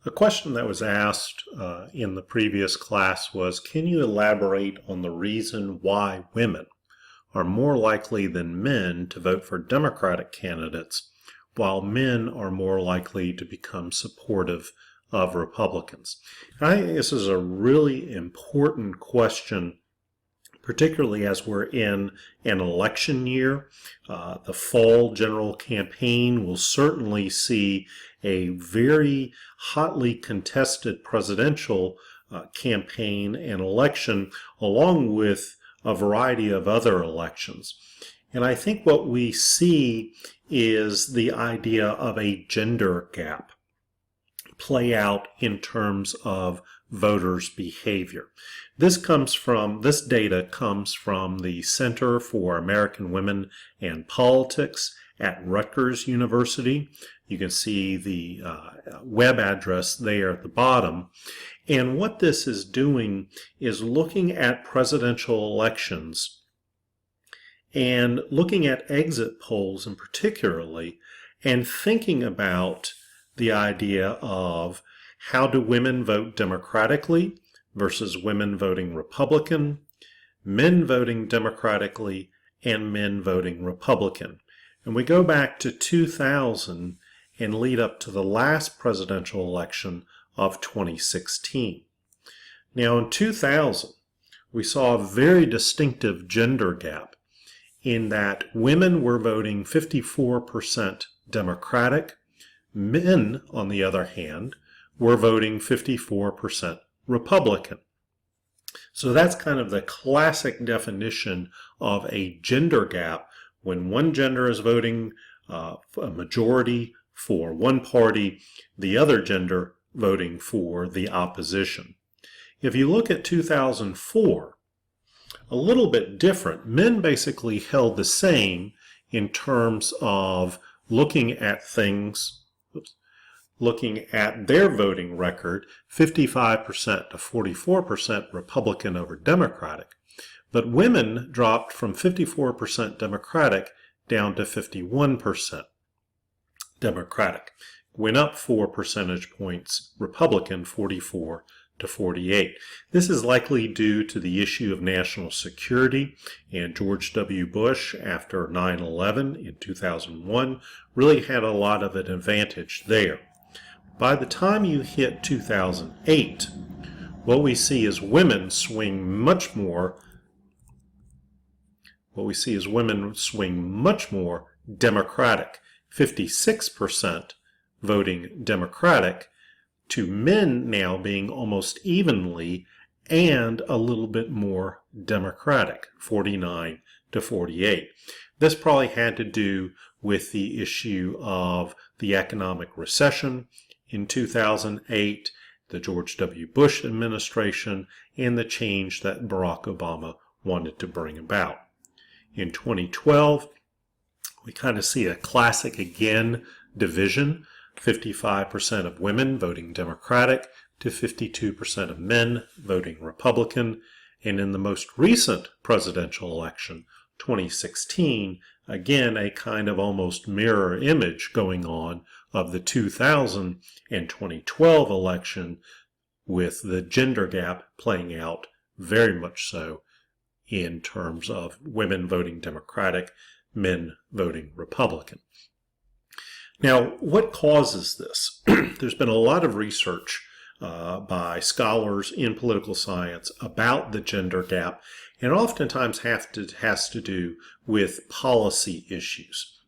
A question that was asked in the previous class was, can you elaborate on the reason why women are more likely than men to vote for Democratic candidates, while men are more likely to become supportive of Republicans? And I think this is a really important question, particularly as we're in an election year. The fall general campaign will certainly see a very hotly contested presidential campaign and election, along with a variety of other elections. And I think what we see is the idea of a gender gap play out in terms of voters' behavior. This data comes from the Center for American Women and Politics at Rutgers University. You can see the web address there at the bottom. And what this is doing is looking at presidential elections and looking at exit polls in particularly, and thinking about the idea of how do women vote democratically versus women voting Republican, men voting democratically, and men voting Republican. And we go back to 2000 and lead up to the last presidential election of 2016. Now in 2000, we saw a very distinctive gender gap in that women were voting 54% Democratic. Men, on the other hand, were voting 54% Republican. So that's kind of the classic definition of a gender gap, when one gender is voting a majority for one party, the other gender voting for the opposition. If you look at 2004, a little bit different. Men basically held the same in terms of looking at things, looking at their voting record, 55% to 44% Republican over Democratic. But women dropped from 54% Democratic down to 51% Democratic. Went up 4 percentage points Republican, 44 to 48. This is likely due to the issue of national security, and George W. Bush, after 9/11 in 2001, really had a lot of an advantage there. By the time you hit 2008, what we see is women swing much more Democratic, 56% voting Democratic, to men now being almost evenly and a little bit more Democratic, 49 to 48. This probably had to do with the issue of the economic recession in 2008, the George W. Bush administration, and the change that Barack Obama wanted to bring about. In 2012, we kind of see a classic again division, 55% of women voting Democratic to 52% of men voting Republican. And in the most recent presidential election, 2016, again a kind of almost mirror image going on of the 2000 and 2012 election, with the gender gap playing out very much so in terms of women voting Democratic, men voting Republican. Now, what causes this? There's been a lot of research by scholars in political science about the gender gap, and oftentimes has to do with policy issues.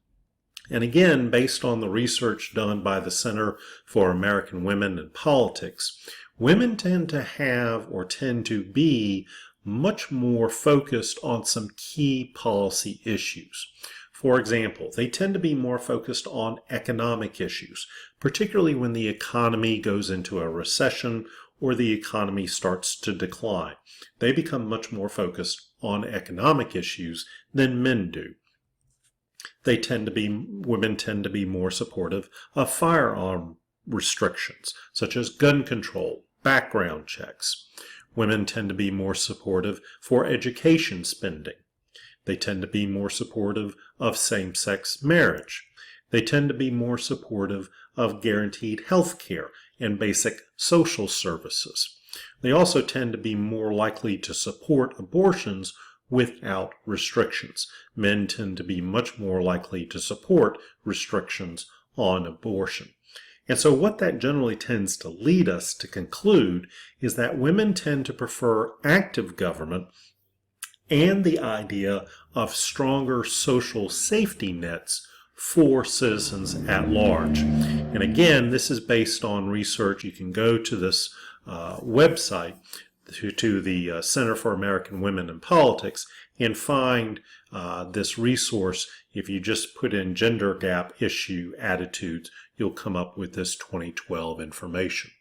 And again, based on the research done by the Center for American Women and Politics, women tend to be much more focused on some key policy issues. For example, they tend to be more focused on economic issues, particularly when the economy goes into a recession or the economy starts to decline. They become much more focused on economic issues than men do. Women tend to be more supportive of firearm restrictions, such as gun control, background checks. Women tend to be more supportive for education spending. They tend to be more supportive of same-sex marriage. They tend to be more supportive of guaranteed health care and basic social services. They also tend to be more likely to support abortions without restrictions. Men tend to be much more likely to support restrictions on abortion. And so what that generally tends to lead us to conclude is that women tend to prefer active government and the idea of stronger social safety nets for citizens at large. And again, this is based on research. You can go to this website, to the Center for American Women in Politics, and find this resource. If you just put in gender gap issue attitudes, you'll come up with this 2012 information.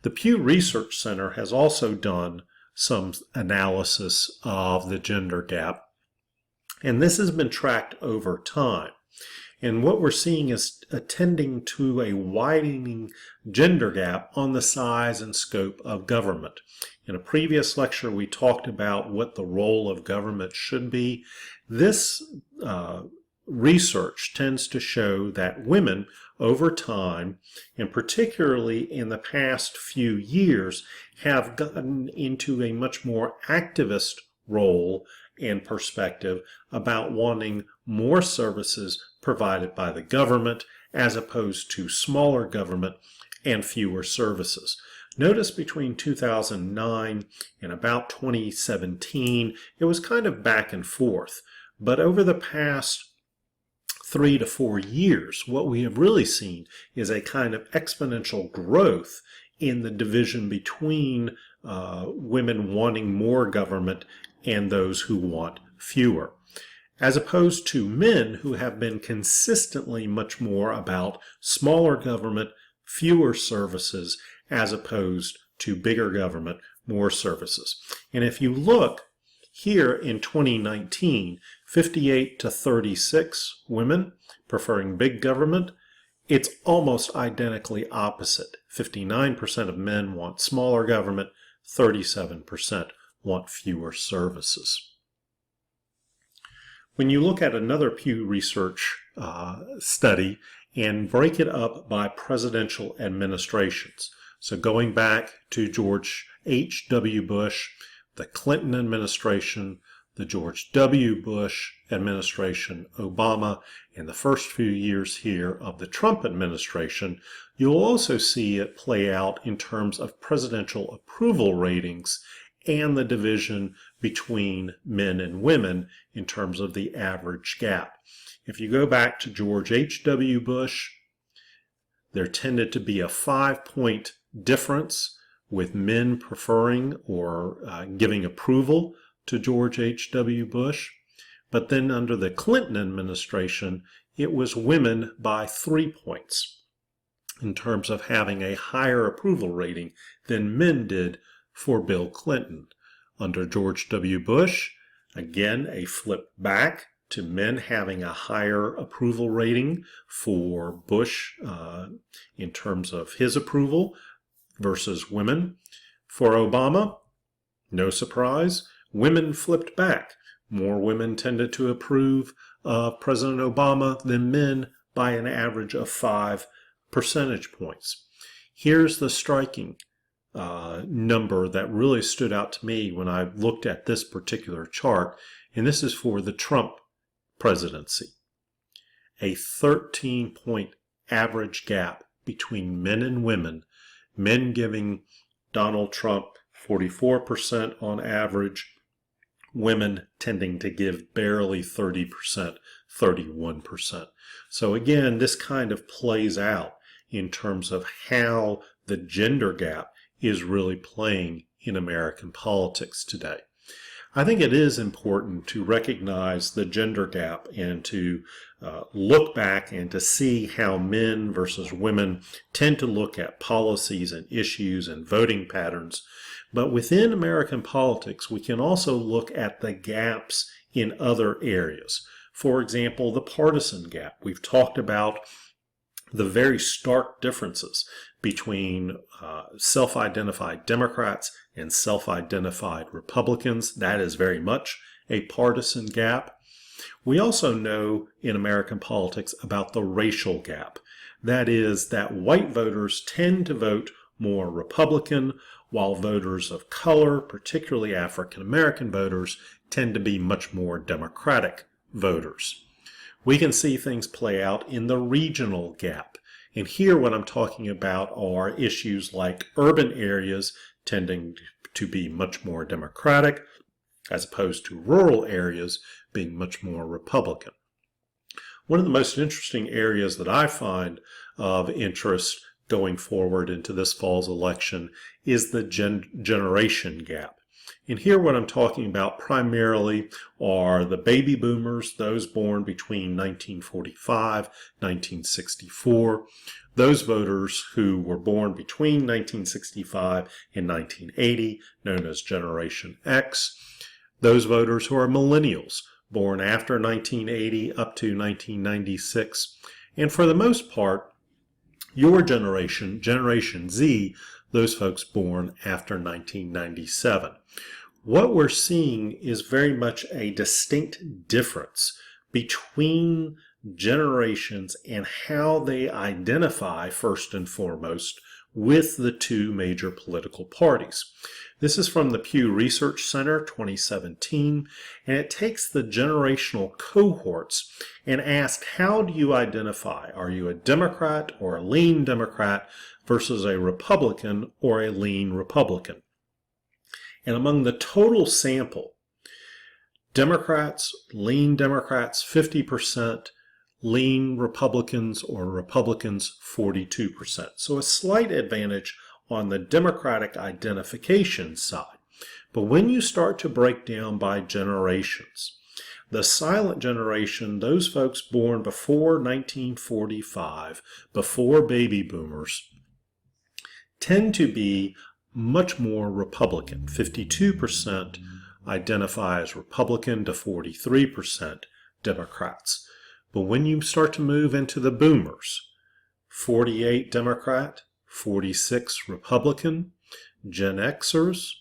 The Pew Research Center has also done some analysis of the gender gap, and this has been tracked over time. And what we're seeing is tending to a widening gender gap on the size and scope of government. In a previous lecture, we talked about what the role of government should be. This research tends to show that women over time, and particularly in the past few years, have gotten into a much more activist role and perspective about wanting more services provided by the government as opposed to smaller government and fewer services. Notice between 2009 and about 2017, it was kind of back and forth. But over the past 3 to 4 years, what we have really seen is a kind of exponential growth in the division between women wanting more government and those who want fewer, as opposed to men who have been consistently much more about smaller government, fewer services, as opposed to bigger government, more services. And if you look here in 2019, 58 to 36 women preferring big government, it's almost identically opposite. 59% of men want smaller government, 37% want fewer services. When you look at another Pew Research study and break it up by presidential administrations, so going back to George H.W. Bush, the Clinton administration, the George W. Bush administration, Obama, and the first few years here of the Trump administration, you'll also see it play out in terms of presidential approval ratings and the division between men and women in terms of the average gap. If you go back to George H.W. Bush, there tended to be a 5-point difference with men preferring or giving approval to George H.W. Bush. But then under the Clinton administration, it was women by 3 points in terms of having a higher approval rating than men did for Bill Clinton. Under George W. Bush, again, a flip back to men having a higher approval rating for Bush in terms of his approval versus women. For Obama, no surprise, women flipped back. More women tended to approve of President Obama than men by an average of 5 percentage points. Here's the striking number that really stood out to me when I looked at this particular chart, and this is for the Trump presidency. A 13-point average gap between men and women, men giving Donald Trump 44% on average, women tending to give barely 30%, 31%. So again, this kind of plays out in terms of how the gender gap is really playing in American politics today. I think it is important to recognize the gender gap and to look back and to see how men versus women tend to look at policies and issues and voting patterns. But within American politics, we can also look at the gaps in other areas. For example, the partisan gap. We've talked about the very stark differences between self-identified Democrats and self-identified Republicans. That is very much a partisan gap. We also know in American politics about the racial gap. That is, that white voters tend to vote more Republican, while voters of color, particularly African American voters, tend to be much more Democratic voters. We can see things play out in the regional gap. And here what I'm talking about are issues like urban areas tending to be much more Democratic, as opposed to rural areas being much more Republican. One of the most interesting areas that I find of interest going forward into this fall's election is the generation gap. And here what I'm talking about primarily are the baby boomers, those born between 1945, 1964, those voters who were born between 1965 and 1980, known as Generation X, those voters who are millennials, born after 1980 up to 1996, and for the most part, your generation, Generation Z, those folks born after 1997. What we're seeing is very much a distinct difference between generations and how they identify, first and foremost, with the two major political parties. This is from the Pew Research Center 2017, and it takes the generational cohorts and asks, how do you identify? Are you a Democrat or a lean Democrat versus a Republican or a lean Republican? And among the total sample, Democrats, lean Democrats, 50%, lean Republicans or Republicans, 42%. So a slight advantage on the Democratic identification side. But when you start to break down by generations, the silent generation, those folks born before 1945, before baby boomers, tend to be much more Republican. 52% identify as Republican to 43% Democrats. But when you start to move into the boomers, 48 Democrat, 46 Republican, Gen Xers,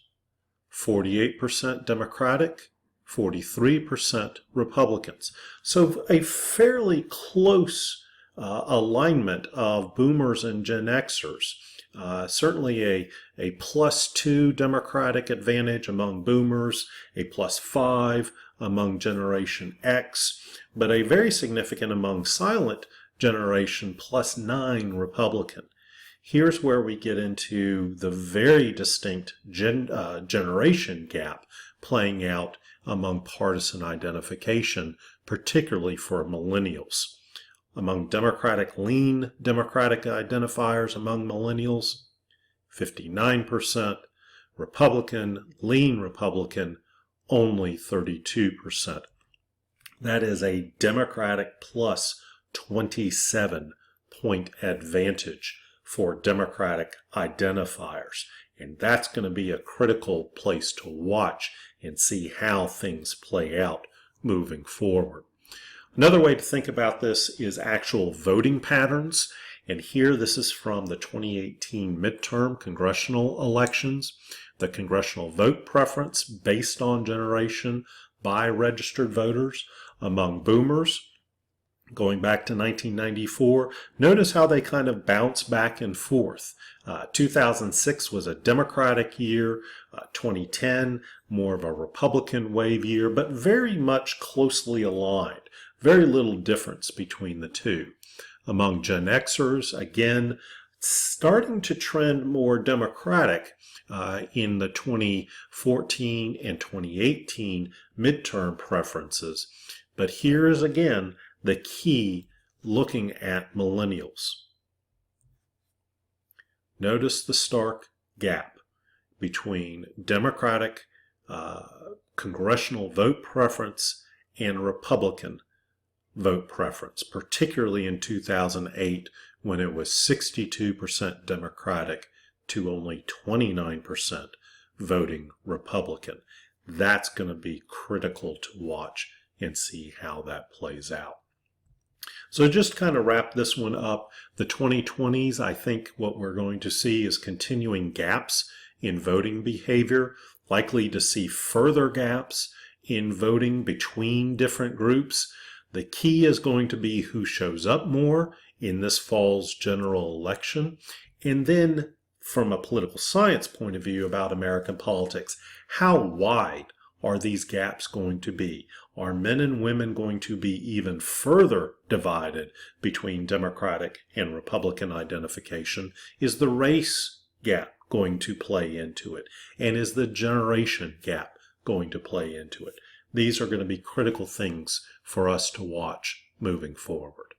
48% Democratic, 43% Republicans. So a fairly close alignment of boomers and Gen Xers. Certainly a +2 Democratic advantage among boomers, a +5 among Generation X, but a very significant among silent generation, +9 Republican. Here's where we get into the very distinct generation gap playing out among partisan identification, particularly for millennials. Among lean Democratic identifiers among millennials, 59%, lean Republican, only 32%. That is a Democratic plus 27-point advantage for Democratic identifiers. And that's going to be a critical place to watch and see how things play out moving forward. Another way to think about this is actual voting patterns. And here this is from the 2018 midterm congressional elections. The congressional vote preference based on generation by registered voters among boomers going back to 1994. Notice how they kind of bounce back and forth. 2006 was a Democratic year, 2010 more of a Republican wave year, but very much closely aligned. Very little difference between the two. Among Gen Xers, again, starting to trend more Democratic in the 2014 and 2018 midterm preferences. But here is again the key looking at millennials. Notice the stark gap between Democratic congressional vote preference and Republican vote preference, particularly in 2008 when it was 62% Democratic to only 29% voting Republican. That's going to be critical to watch and see how that plays out. So just kind of wrap this one up, the 2020s, I think what we're going to see is continuing gaps in voting behavior, likely to see further gaps in voting between different groups. The key is going to be who shows up more in this fall's general election? And then, from a political science point of view about American politics, how wide are these gaps going to be? Are men and women going to be even further divided between Democratic and Republican identification? Is the race gap going to play into it? And is the generation gap going to play into it? These are going to be critical things for us to watch moving forward.